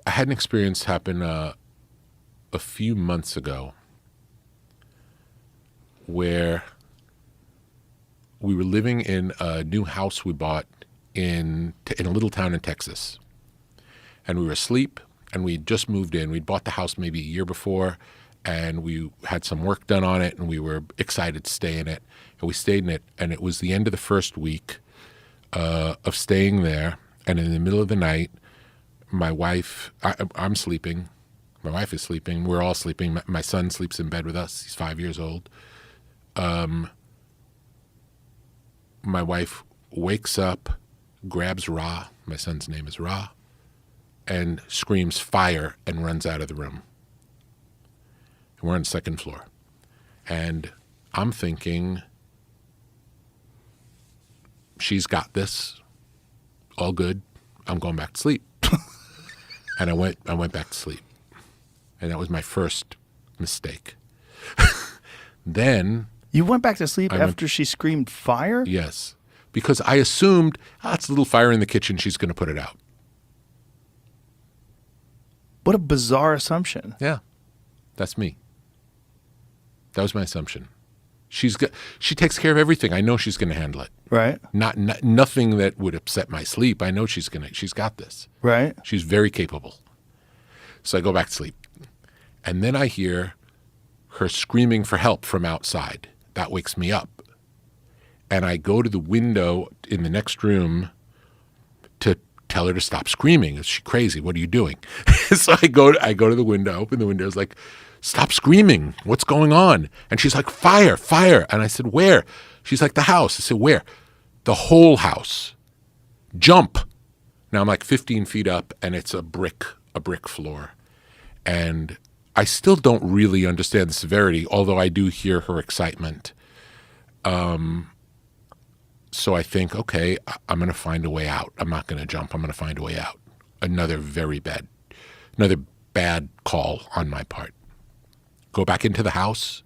I had an experience happen a few months ago where we were living in a new house we bought in a little town in Texas. And we were asleep, and we just moved in. We'd bought the house maybe a year before, and we had some work done on it, and we were excited to stay in it. And we stayed in it, and it was the end of the first week of staying there. And in the middle of the night, my wife, I'm sleeping. My wife is sleeping. We're all sleeping. My son sleeps in bed with us. He's 5 years old. My wife wakes up, grabs Ra, my son's name is Ra, and screams fire and runs out of the room. And we're on the second floor. And I'm thinking, she's got this, all good. I'm going back to sleep. And I went back to sleep. And that was my first mistake. Then you went back to sleep after she screamed fire? Yes. Because I assumed, it's a little fire in the kitchen, she's going to put it out. What a bizarre assumption. Yeah. That's me. That was my assumption. She takes care of everything. I know she's going to handle it. Right. Nothing that would upset my sleep. I know she's got this. Right. She's very capable. So I go back to sleep. And then I hear her screaming for help from outside. That wakes me up. And I go to the window in the next room to tell her to stop screaming. Is she crazy? What are you doing? So I go to the window, open the window. I was like, stop screaming. What's going on? And she's like, fire, fire. And I said, where? She's like, the house. I said, where? The whole house. Jump. Now I'm like 15 feet up, and it's a brick floor. And I still don't really understand the severity, although I do hear her excitement. So I think, okay, I'm going to find a way out. I'm not going to jump. I'm going to find a way out. Another bad call on my part. Go back into the house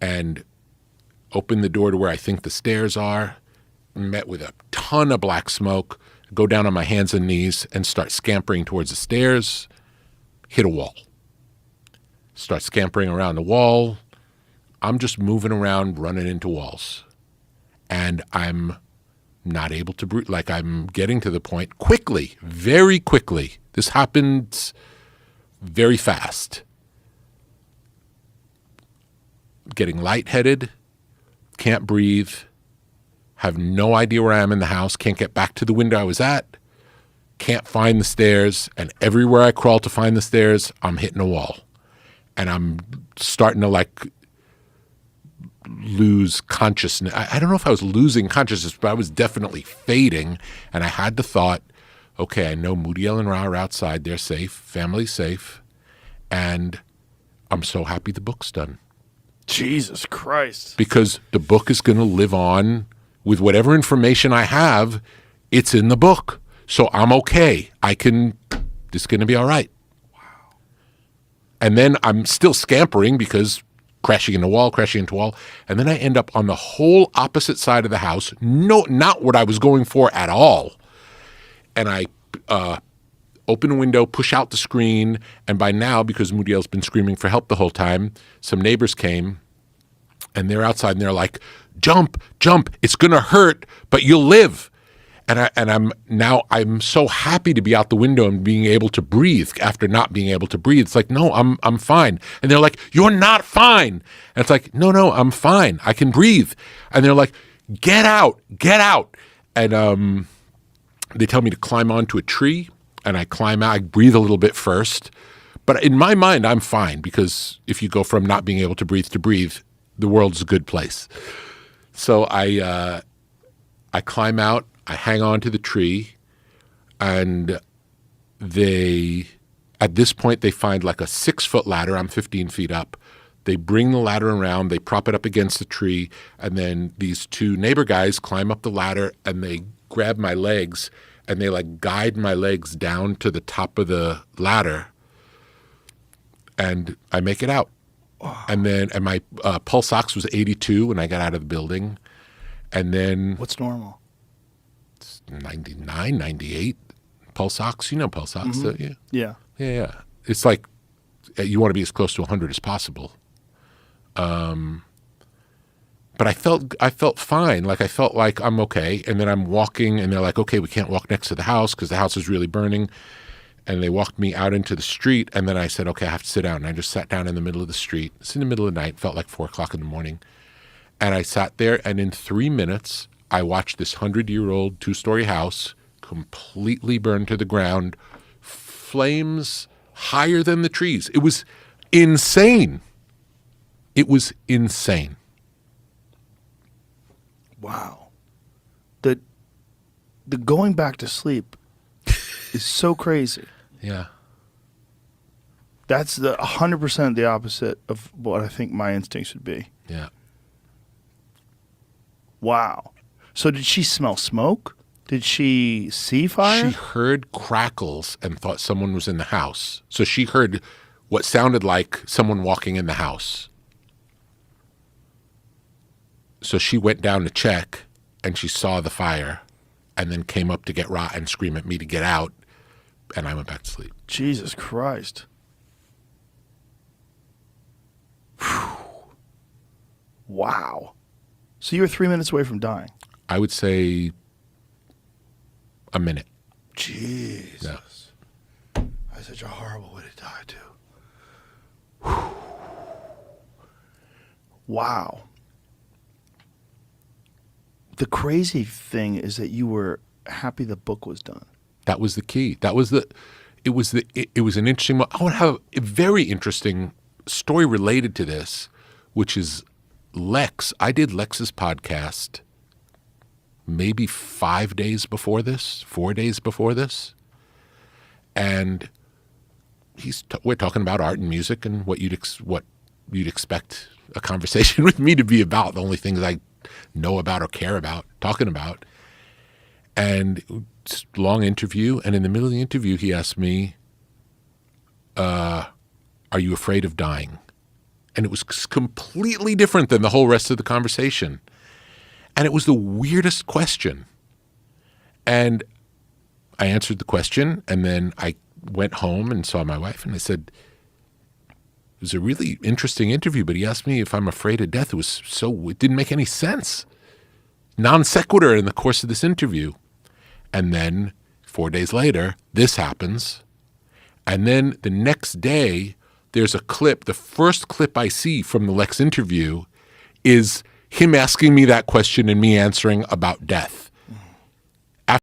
and open the door to where I think the stairs are, met with a ton of black smoke, go down on my hands and knees and start scampering towards the stairs, hit a wall. Start scampering around the wall. I'm just moving around, running into walls. And I'm not able to breathe. Like, I'm getting to the point quickly, very quickly. This happens very fast. Getting lightheaded, can't breathe, have no idea where I am in the house, can't get back to the window I was at, can't find the stairs, and everywhere I crawl to find the stairs, I'm hitting a wall. And I'm starting to lose consciousness. I don't know if I was losing consciousness, but I was definitely fading. And I had the thought, okay, I know Mudiel and Ra are outside. They're safe. Family's safe. And I'm so happy the book's done. Jesus Christ. Because the book is going to live on with whatever information I have. It's in the book. So I'm okay. This is going to be all right. Wow. And then I'm still scampering because crashing into wall. And then I end up on the whole opposite side of the house. No, not what I was going for at all. And I open a window, push out the screen. And by now, because Mudiel's been screaming for help the whole time, some neighbors came and they're outside and they're like, jump, it's going to hurt, but you'll live. And I'm so happy to be out the window and being able to breathe after not being able to breathe. It's like, no, I'm fine. And they're like, you're not fine. And it's like, no, I'm fine. I can breathe. And they're like, get out. And they tell me to climb onto a tree, and I climb out. I breathe a little bit first. But in my mind, I'm fine, because if you go from not being able to breathe, the world's a good place. So I climb out. I hang on to the tree, and at this point, they find like a 6-foot ladder. I'm 15 feet up. They bring the ladder around, they prop it up against the tree, and then these two neighbor guys climb up the ladder, and they grab my legs, and they guide my legs down to the top of the ladder, and I make it out. And my pulse ox was 82 when I got out of the building. And then what's normal? 99, 98, pulse ox. You know pulse ox, don't you? Yeah. Yeah. It's like you want to be as close to 100 as possible. But I felt fine. Like I felt like I'm okay. And then I'm walking, and they're like, okay, we can't walk next to the house because the house is really burning. And they walked me out into the street, and then I said, okay, I have to sit down. And I just sat down in the middle of the street. It's in the middle of the night. Felt like 4 o'clock in the morning. And I sat there, and in 3 minutes, I watched this 100-year-old 2-story house completely burned to the ground, flames higher than the trees. It was insane. It was insane. Wow. The going back to sleep is so crazy. Yeah. That's 100% the opposite of what I think my instincts would be. Yeah. Wow. So did she smell smoke? Did she see fire? She heard crackles and thought someone was in the house. So she heard what sounded like someone walking in the house. So she went down to check, and she saw the fire, and then came up to get Ra and scream at me to get out, and I went back to sleep. Jesus Christ. Whew. Wow. So you were 3 minutes away from dying. I would say a minute. Jesus. Yeah. That's such a horrible way to die, too. Whew. Wow. The crazy thing is that you were happy the book was done. That was the key. It was an interesting, I want to have a very interesting story related to this, which is Lex. I did Lex's podcast maybe 5 days before this, 4 days before this. And we're talking about art and music and what you'd expect a conversation with me to be about, the only things I know about or care about, talking about. And long interview, and in the middle of the interview, he asked me, are you afraid of dying? And it was completely different than the whole rest of the conversation. And it was the weirdest question. And I answered the question, and then I went home and saw my wife, and I said, it was a really interesting interview, but he asked me if I'm afraid of death. It didn't make any sense. Non sequitur in the course of this interview. And then 4 days later, this happens. And then the next day, there's a clip. The first clip I see from the Lex interview is him asking me that question and me answering about death.